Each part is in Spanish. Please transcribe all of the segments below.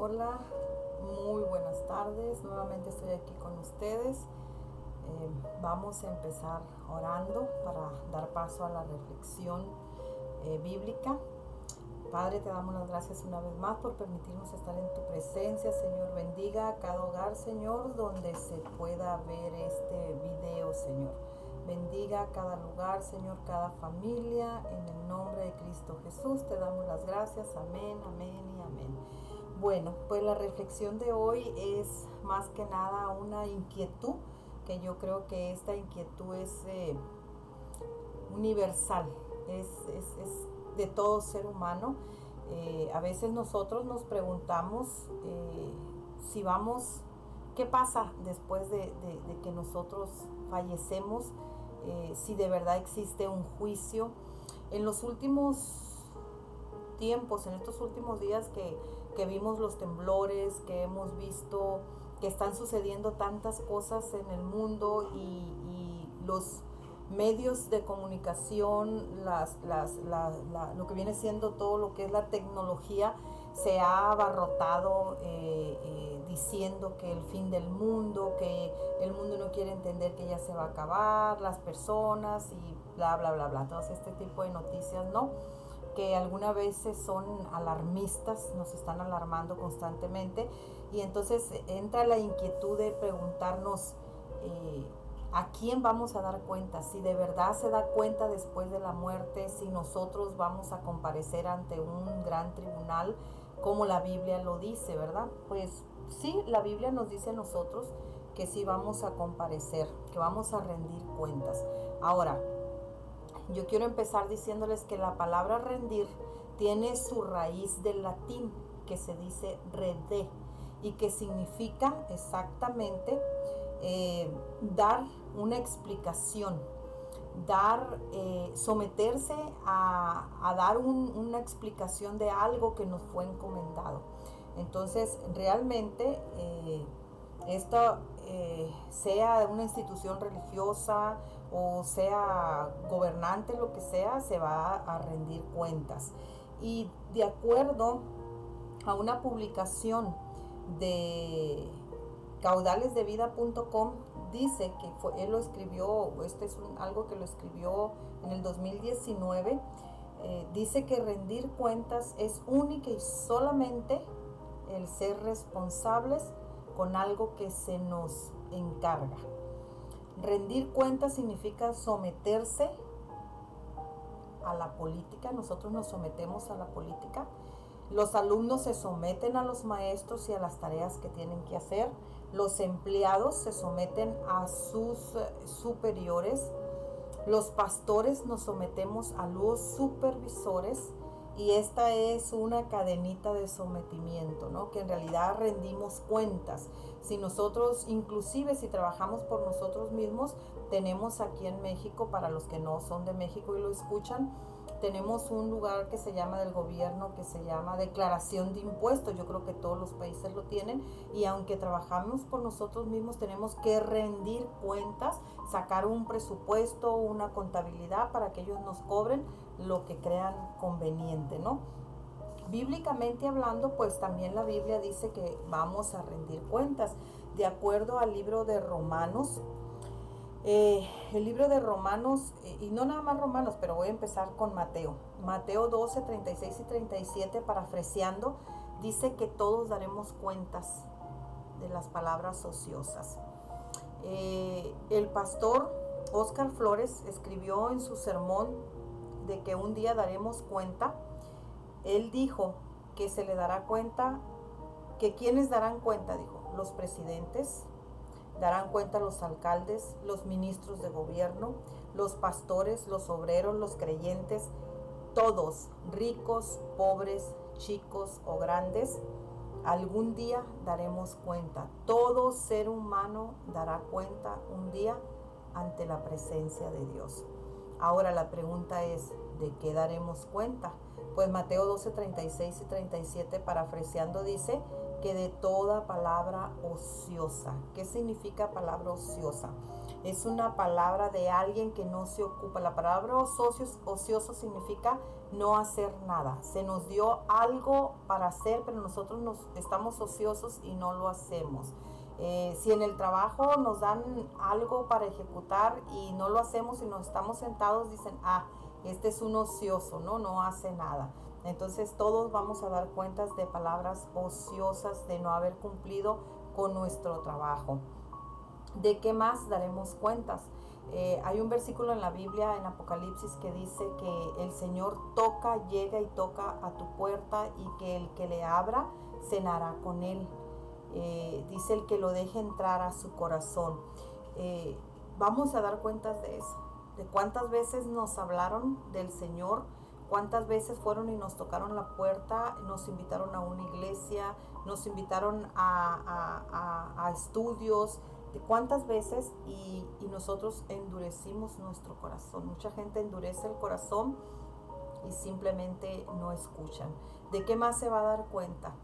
Hola, muy buenas tardes. Nuevamente estoy aquí con ustedes. Vamos a empezar orando para dar paso a la reflexión bíblica. Padre, te damos las gracias una vez más por permitirnos estar en tu presencia. Señor, bendiga a cada hogar, Señor, donde se pueda ver este video, Señor. Bendiga cada lugar, Señor, cada familia. En el nombre de Cristo Jesús te damos las gracias. Amén, amén y amén. Bueno, pues la reflexión de hoy es más que nada una inquietud, que yo creo que esta inquietud es universal, es de todo ser humano. A veces nosotros nos preguntamos si vamos, ¿qué pasa después de que nosotros fallecemos? Si de verdad existe un juicio. En los últimos tiempos, en estos últimos días que vimos los temblores, que hemos visto que están sucediendo tantas cosas en el mundo y los medios de comunicación, lo que viene siendo todo lo que es la tecnología, se ha abarrotado diciendo que el fin del mundo, que el mundo no quiere entender que ya se va a acabar, las personas y bla, bla, bla, bla. Todo este tipo de noticias, ¿no? Que algunas veces son alarmistas, nos están alarmando constantemente, y entonces entra la inquietud de preguntarnos a quién vamos a dar cuenta, si de verdad se da cuenta después de la muerte, si nosotros vamos a comparecer ante un gran tribunal, como la Biblia lo dice, ¿verdad? Pues sí, la Biblia nos dice a nosotros que sí vamos a comparecer, que vamos a rendir cuentas. Ahora, yo quiero empezar diciéndoles que la palabra rendir tiene su raíz del latín, que se dice redé, y que significa exactamente dar una explicación, someterse a dar una explicación de algo que nos fue encomendado. Entonces, realmente esto, sea una institución religiosa o sea gobernante, lo que sea, se va a rendir cuentas. Y de acuerdo a una publicación de caudalesdevida.com, dice que él lo escribió, algo que lo escribió en el 2019. Dice que rendir cuentas es única y solamente el ser responsables con algo que se nos encarga. Rendir cuentas significa someterse a la política. Nosotros nos sometemos a la política. Los alumnos se someten a los maestros y a las tareas que tienen que hacer. Los empleados se someten a sus superiores. Los pastores nos sometemos a los supervisores. Y esta es una cadenita de sometimiento, ¿no? Que en realidad rendimos cuentas. Si nosotros, inclusive si trabajamos por nosotros mismos, tenemos aquí en México, para los que no son de México y lo escuchan, tenemos un lugar que se llama del gobierno, que se llama declaración de impuestos. Yo creo que todos los países lo tienen, y aunque trabajamos por nosotros mismos, tenemos que rendir cuentas, sacar un presupuesto, una contabilidad para que ellos nos cobren lo que crean conveniente, ¿no? Bíblicamente hablando, pues también la Biblia dice que vamos a rendir cuentas. De acuerdo al libro de Romanos, el libro de Romanos, y no nada más Romanos, pero voy a empezar con Mateo 12, 36 y 37, parafraseando, dice que todos daremos cuentas de las palabras ociosas. El pastor Oscar Flores escribió en su sermón de que un día daremos cuenta. Él dijo que se le dará cuenta, que quienes darán cuenta, dijo, los presidentes, darán cuenta los alcaldes, los ministros de gobierno, los pastores, los obreros, los creyentes, todos, ricos, pobres, chicos o grandes. Algún día daremos cuenta. Todo ser humano dará cuenta un día ante la presencia de Dios. Ahora la pregunta es, ¿de qué daremos cuenta? Pues Mateo 12, 36 y 37, parafraseando, dice que de toda palabra ociosa. ¿Qué significa palabra ociosa? Es una palabra de alguien que no se ocupa. La palabra ocioso significa no hacer nada. Se nos dio algo para hacer, pero nosotros estamos ociosos y no lo hacemos. Si en el trabajo nos dan algo para ejecutar y no lo hacemos y nos estamos sentados, dicen, este es un ocioso, no hace nada. Entonces todos vamos a dar cuentas de palabras ociosas, de no haber cumplido con nuestro trabajo. ¿De qué más daremos cuentas? Hay un versículo en la Biblia, en Apocalipsis, que dice que el Señor llega y toca a tu puerta y que el que le abra cenará con él. Dice el que lo deje entrar a su corazón. Vamos a dar cuentas de eso, de cuántas veces nos hablaron del Señor, cuántas veces fueron y nos tocaron la puerta, nos invitaron a una iglesia, nos invitaron a estudios, de cuántas veces y nosotros endurecimos nuestro corazón. Mucha gente endurece el corazón y simplemente no escuchan. ¿De qué más se va a dar cuenta?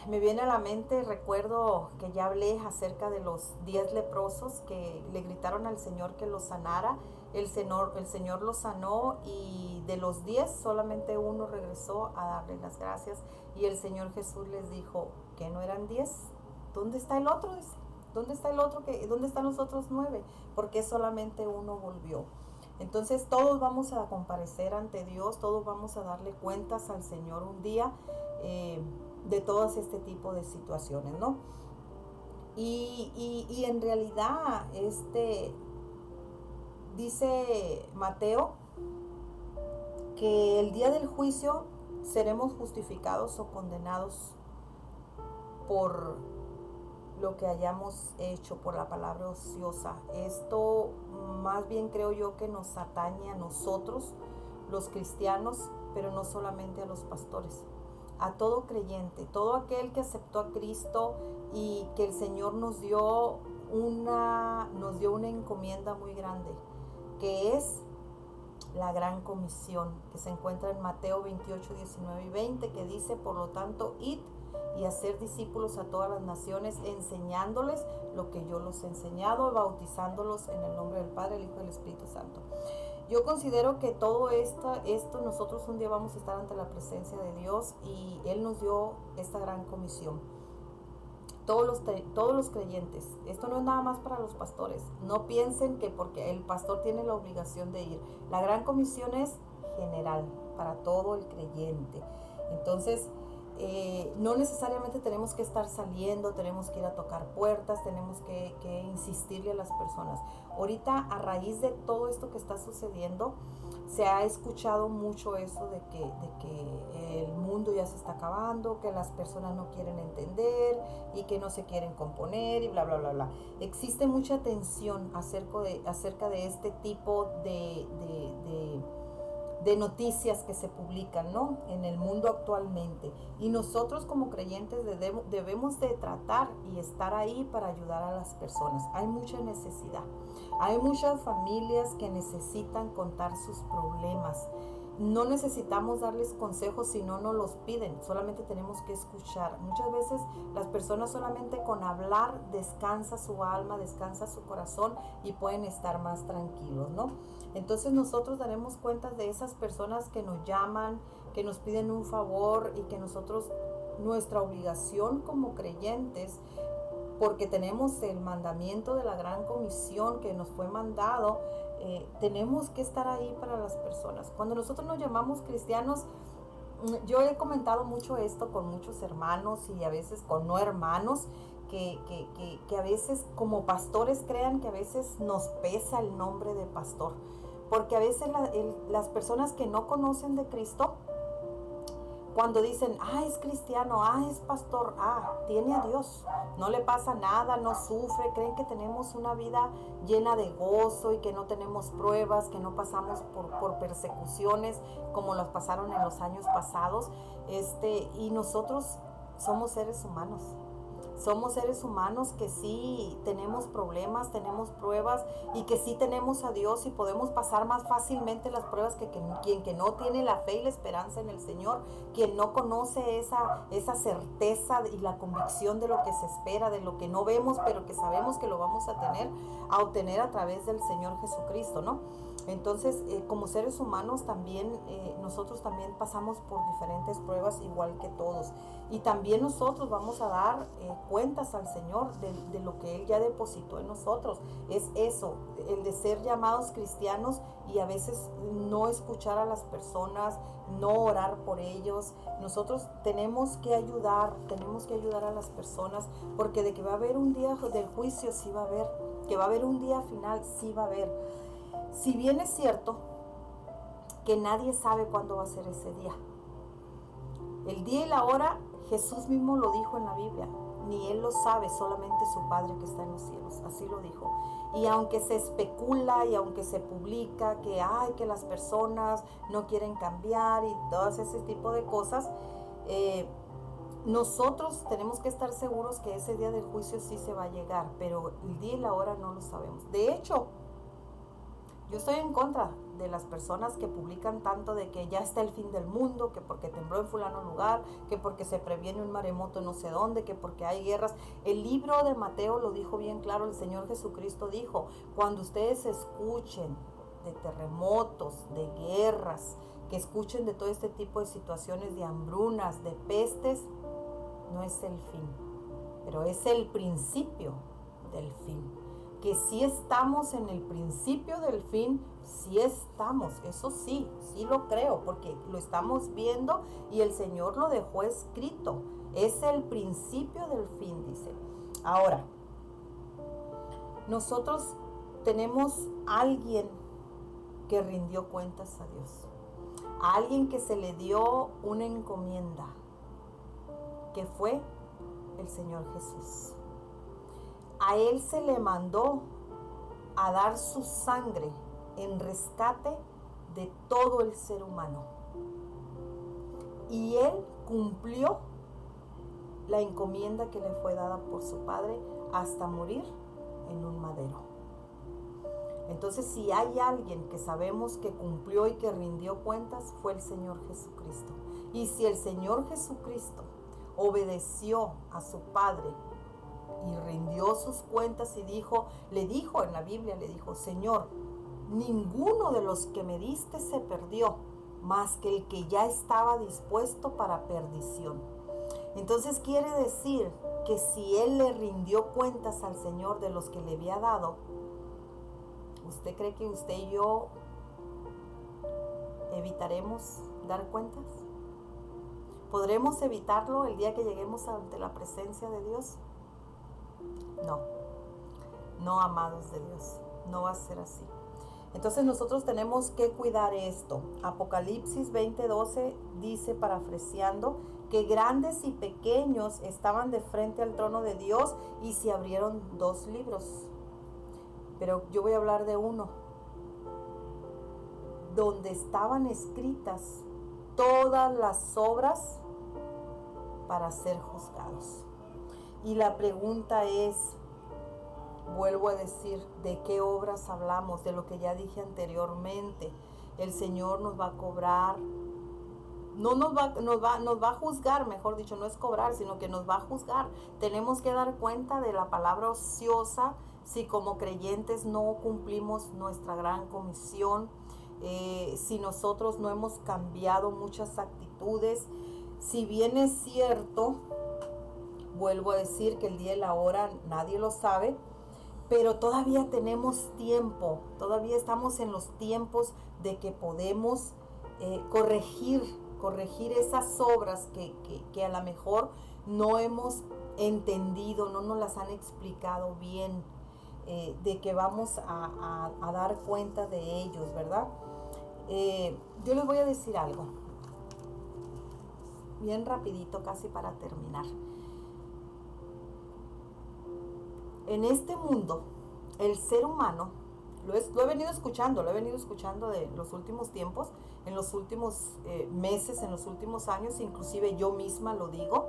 Me viene a la mente, recuerdo que ya hablé acerca de los 10 leprosos que le gritaron al Señor que los sanara. El Señor los sanó y de los 10 solamente uno regresó a darle las gracias. Y el Señor Jesús les dijo que no eran 10. ¿Dónde está el otro? Dice. ¿Dónde está el otro? ¿Dónde están los otros 9? Porque solamente uno volvió. Entonces todos vamos a comparecer ante Dios, todos vamos a darle cuentas al Señor un día. De todos este tipo de situaciones, ¿no? Y en realidad, dice Mateo que el día del juicio seremos justificados o condenados por lo que hayamos hecho, por la palabra ociosa. Esto más bien creo yo que nos atañe a nosotros, los cristianos, pero no solamente a los pastores. A todo creyente, todo aquel que aceptó a Cristo y que el Señor nos dio una encomienda muy grande, que es la gran comisión, que se encuentra en Mateo 28, 19 y 20, que dice, por lo tanto, id y hacer discípulos a todas las naciones, enseñándoles lo que yo los he enseñado, bautizándolos en el nombre del Padre, el Hijo y el Espíritu Santo. Yo considero que todo esto nosotros un día vamos a estar ante la presencia de Dios y Él nos dio esta gran comisión. Todos los creyentes, esto no es nada más para los pastores. No piensen que porque el pastor tiene la obligación de ir. La gran comisión es general, para todo el creyente. Entonces, no necesariamente tenemos que estar saliendo, tenemos que ir a tocar puertas, tenemos que insistirle a las personas. Ahorita, a raíz de todo esto que está sucediendo, se ha escuchado mucho eso de que el mundo ya se está acabando, que las personas no quieren entender y que no se quieren componer y bla, bla, bla, bla. Existe mucha tensión acerca de este tipo de noticias que se publican, ¿no?, en el mundo actualmente. Y nosotros como creyentes debemos de tratar y estar ahí para ayudar a las personas. Hay mucha necesidad. Hay muchas familias que necesitan contar sus problemas. No necesitamos darles consejos si no nos los piden, solamente tenemos que escuchar. Muchas veces las personas solamente con hablar descansa su alma, descansa su corazón y pueden estar más tranquilos, ¿no? Entonces nosotros daremos cuentas de esas personas que nos llaman, que nos piden un favor y que nosotros, nuestra obligación como creyentes, porque tenemos el mandamiento de la gran comisión que nos fue mandado, tenemos que estar ahí para las personas. Cuando nosotros nos llamamos cristianos, yo he comentado mucho esto con muchos hermanos y a veces con no hermanos, que a veces como pastores crean que a veces nos pesa el nombre de pastor, porque a veces las personas que no conocen de Cristo, cuando dicen, es cristiano, es pastor, tiene a Dios, no le pasa nada, no sufre, creen que tenemos una vida llena de gozo y que no tenemos pruebas, que no pasamos por persecuciones como las pasaron en los años pasados, y nosotros somos seres humanos. Somos seres humanos que sí tenemos problemas, tenemos pruebas y que sí tenemos a Dios y podemos pasar más fácilmente las pruebas que quien que no tiene la fe y la esperanza en el Señor, quien no conoce esa certeza y la convicción de lo que se espera, de lo que no vemos, pero que sabemos que lo vamos a obtener a través del Señor Jesucristo, ¿no? Entonces, como seres humanos también, nosotros también pasamos por diferentes pruebas igual que todos. Y también nosotros vamos a dar cuentas al Señor de lo que Él ya depositó en nosotros. Es eso, el de ser llamados cristianos y a veces no escuchar a las personas, no orar por ellos. Nosotros tenemos que ayudar a las personas, porque de que va a haber un día del juicio, sí va a haber, que va a haber un día final, sí va a haber. Si bien es cierto que nadie sabe cuándo va a ser ese día, el día y la hora Jesús mismo lo dijo en la Biblia, ni Él lo sabe, solamente su Padre que está en los cielos, así lo dijo. Y aunque se especula y aunque se publica que las personas no quieren cambiar y todo ese tipo de cosas, nosotros tenemos que estar seguros que ese día del juicio sí se va a llegar, pero el día y la hora no lo sabemos. De hecho, yo estoy en contra de las personas que publican tanto de que ya está el fin del mundo, que porque tembló en fulano lugar, que porque se previene un maremoto no sé dónde, que porque hay guerras. El libro de Mateo lo dijo bien claro, el Señor Jesucristo dijo, cuando ustedes escuchen de terremotos, de guerras, que escuchen de todo este tipo de situaciones, de hambrunas, de pestes, no es el fin, pero es el principio del fin. Que sí estamos en el principio del fin, sí estamos, eso sí lo creo, porque lo estamos viendo y el Señor lo dejó escrito. Es el principio del fin, dice. Ahora, nosotros tenemos a alguien que rindió cuentas a Dios, a alguien que se le dio una encomienda, que fue el Señor Jesús. A Él se le mandó a dar su sangre en rescate de todo el ser humano. Y Él cumplió la encomienda que le fue dada por su Padre hasta morir en un madero. Entonces, si hay alguien que sabemos que cumplió y que rindió cuentas, fue el Señor Jesucristo. Y si el Señor Jesucristo obedeció a su Padre y rindió sus cuentas y le dijo en la Biblia, Señor, ninguno de los que me diste se perdió, más que el que ya estaba dispuesto para perdición. Entonces quiere decir que si Él le rindió cuentas al Señor de los que le había dado, ¿usted cree que usted y yo evitaremos dar cuentas? ¿Podremos evitarlo el día que lleguemos ante la presencia de Dios? No, amados de Dios, no va a ser así. Entonces nosotros tenemos que cuidar esto. Apocalipsis 20:12 dice, parafraseando, que grandes y pequeños estaban de frente al trono de Dios y se abrieron 2 libros. Pero yo voy a hablar de uno, donde estaban escritas todas las obras para ser juzgados. Y la pregunta es, vuelvo a decir, ¿de qué obras hablamos? De lo que ya dije anteriormente. El Señor nos va a cobrar, nos va a juzgar, mejor dicho, no es cobrar, sino que nos va a juzgar. Tenemos que dar cuenta de la palabra ociosa si como creyentes no cumplimos nuestra gran comisión, si nosotros no hemos cambiado muchas actitudes. Si bien es cierto, vuelvo a decir que el día y la hora nadie lo sabe, pero todavía tenemos tiempo, todavía estamos en los tiempos de que podemos corregir esas obras que a lo mejor no hemos entendido, no nos las han explicado bien, de que vamos a dar cuenta de ellos, ¿verdad? Yo les voy a decir algo, bien rapidito, casi para terminar. En este mundo, el ser humano, lo he venido escuchando de los últimos tiempos, en los últimos meses, en los últimos años, inclusive yo misma lo digo.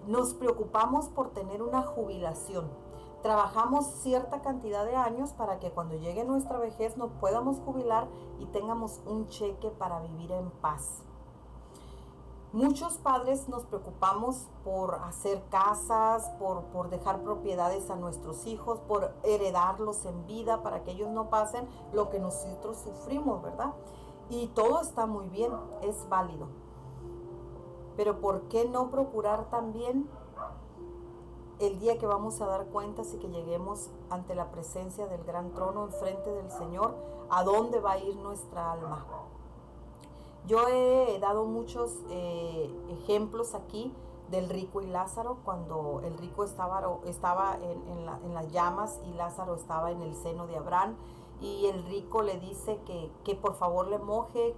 nos preocupamos por tener una jubilación. Trabajamos cierta cantidad de años para que cuando llegue nuestra vejez nos podamos jubilar y tengamos un cheque para vivir en paz. Muchos padres nos preocupamos por hacer casas, por dejar propiedades a nuestros hijos, por heredarlos en vida para que ellos no pasen lo que nosotros sufrimos, ¿verdad? Y todo está muy bien, es válido. Pero ¿por qué no procurar también el día que vamos a dar cuentas y que lleguemos ante la presencia del gran trono enfrente del Señor, a dónde va a ir nuestra alma? Yo he dado muchos ejemplos aquí del rico y Lázaro, cuando el rico estaba en las llamas y Lázaro estaba en el seno de Abraham, y el rico le dice que por favor le moje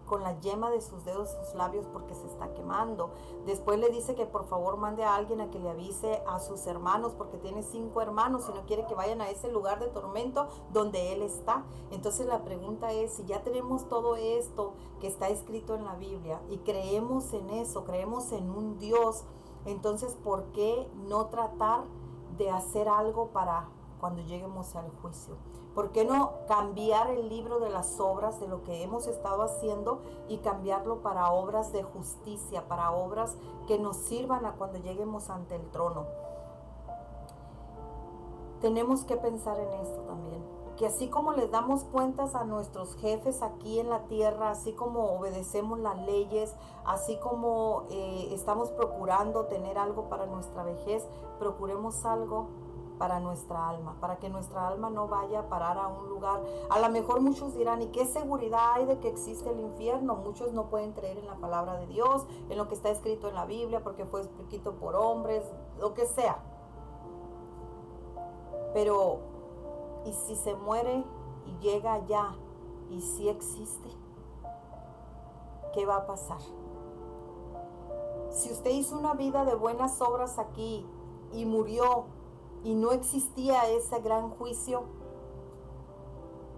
con la yema de sus dedos sus labios porque se está quemando. Después le dice que por favor mande a alguien a que le avise a sus hermanos, porque tiene 5 hermanos y no quiere que vayan a ese lugar de tormento donde él está. Entonces la pregunta es, si ya tenemos todo esto que está escrito en la Biblia y creemos en eso, creemos en un Dios, entonces ¿por qué no tratar de hacer algo para cuando lleguemos al juicio? ¿Por qué no cambiar el libro de las obras de lo que hemos estado haciendo y cambiarlo para obras de justicia, para obras que nos sirvan a cuando lleguemos ante el trono? Tenemos que pensar en esto también, que así como les damos cuentas a nuestros jefes aquí en la tierra, así como obedecemos las leyes, así como estamos procurando tener algo para nuestra vejez, procuremos algo para nuestra alma, para que nuestra alma no vaya a parar a un lugar. A lo mejor muchos dirán, ¿y qué seguridad hay de que existe el infierno? Muchos no pueden creer en la palabra de Dios, en lo que está escrito en la Biblia, porque fue escrito por hombres, lo que sea. Pero, ¿y si se muere y llega allá y si existe? ¿Qué va a pasar? Si usted hizo una vida de buenas obras aquí y murió y no existía ese gran juicio,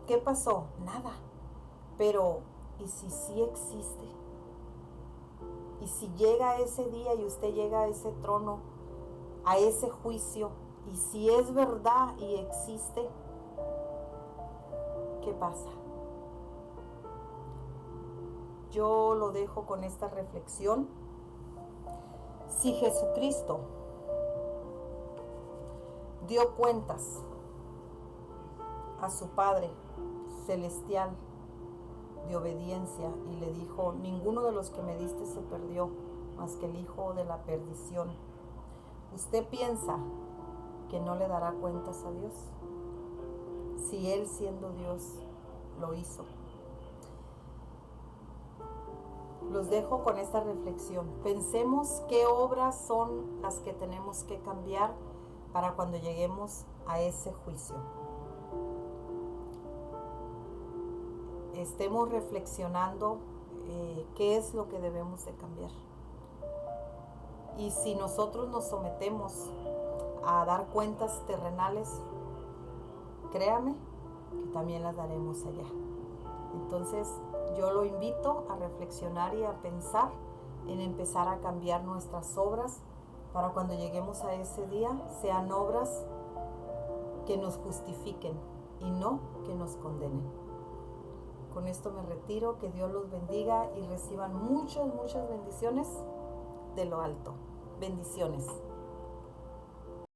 ¿qué pasó? Nada. Pero, ¿y si sí existe? Y si llega ese día y usted llega a ese trono, a ese juicio, y si es verdad y existe, ¿qué pasa? Yo lo dejo con esta reflexión. Si Jesucristo dio cuentas a su Padre Celestial de obediencia y le dijo, ninguno de los que me diste se perdió, más que el hijo de la perdición, ¿usted piensa que no le dará cuentas a Dios? Si Él, siendo Dios, lo hizo. Los dejo con esta reflexión. Pensemos qué obras son las que tenemos que cambiar para cuando lleguemos a ese juicio. Estemos reflexionando qué es lo que debemos de cambiar. Y si nosotros nos sometemos a dar cuentas terrenales, créame que también las daremos allá. Entonces yo lo invito a reflexionar y a pensar en empezar a cambiar nuestras obras para cuando lleguemos a ese día sean obras que nos justifiquen y no que nos condenen. Con esto me retiro, que Dios los bendiga y reciban muchas bendiciones de lo alto. Bendiciones.